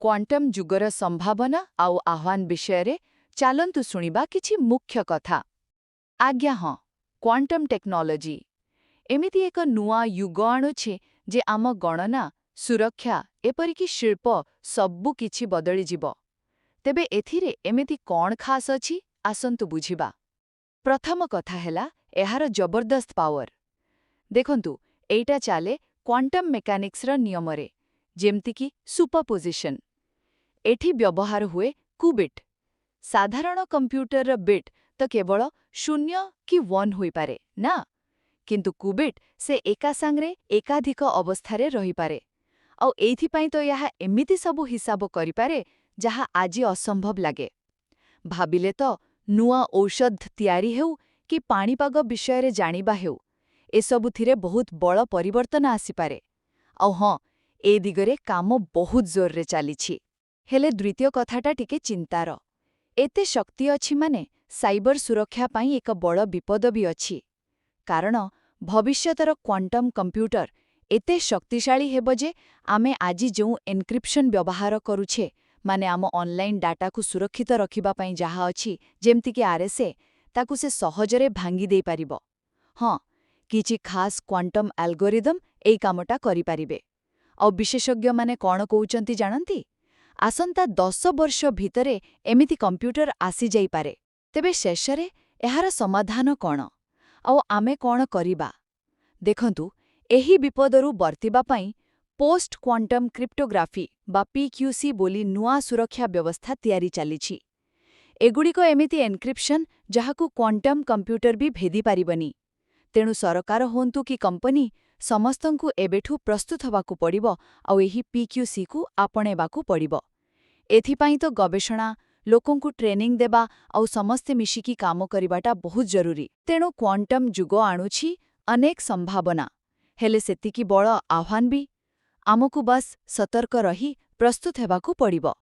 Quantum जुगर संभावना आउ आह्वान विषय चलतु शुणा किछि मुख्य कथा। आज्ञा हाँ, क्वांटम टेक्नोलॉजी एमिति एक नुआ युग आणुछे जे आम गणना सुरक्षा एपरिकी शिल्प सबु किछि बदली जिवो। तेबे एथिरे एमिति कौन खास अछि आसंतु बुझिबा। प्रथम कथा हेला एहार जबरदस्त पावर। देखंतु एइटा चाले क्वांटम मेकानिक्स र नियमरे, जेमतिकी सुपरपोजिशन। एठी व्यवहार हुए कुबिट। साधारण कंप्यूटर र बिट तो केवल 0 कि 1 होई पारे ना, किंतु कुबिट से एका सांगरे एकाधिक अवस्थारे रही पारे। औ एइथिपाई तो यहा एमिति सबु हिसाब करि पारे जहा आजि असंभव लागे। भाबिले तो नुआ औषध तियारी हेउ कि पाणीपाग विषय जानिबा हेउ, एसबुथिरे बहुत बड़ परिवर्तन आसी पारे। औ हाँ, ए दिगरे काम बहुत जोर चलीछि। हेले द्वितीय कथाटा टिके चिंतार। एते शक्ति अछि माने साइबर सुरक्षा पाई एक बड़ विपद भी अछि। कारण भविष्यतर क्वांटम कंप्यूटर एते शक्तिशाली हेबो जे आमे आजि जो एन्क्रिप्शन व्यवहार करूछे, माने आम ऑनलाइन डाटा को सुरक्षित रखिबा पाई जहा अछि जेमति कि आरएसए, ताकु से सहजरे भांगी देई पारिबो। हाँ, किछि खास क्वांटम एल्गोरिदम एई कामटा करि पारिबे। औ विशेषज्ञ माने कोन कहउचंती जानंती? आसंता 10 वर्ष भितरे एमिति कंप्यूटर आसी जाई पारे। तेबे शेषरे एहार समाधान कोन? औ आमे कोन करिबा? देखंतु, एही विपदरु बर्तिबा पाई पोस्ट क्वांटम क्रिप्टोग्राफी बा पीक्यूसी बोली नुआ सुरक्षा व्यवस्था तयारी चलीछि। एगुड़िको एमिति एन्क्रिप्शन जहाकु क्वांटम कंप्यूटर भी भेदी पारिबनी। तेणु सरकार होंतु कि कंपनी समस्तंकु एबेठु प्रस्तुत हवाकु पड़िबो आउ एही पीक्यूसी कु आपणेबाकु पड़िबो। एथिपाई तो गवेषणा, लोकंकु ट्रेनिंग देबा आउ समस्ते मिशिकी काम करिबाटा बहुत जरूरी। तेणु क्वांटम जुग आणुछि अनेक संभावना, हेले सेतिकी बड़ आह्वान भी। आमकु बस सतर्क रही प्रस्तुत हेबाकु पड़िबो।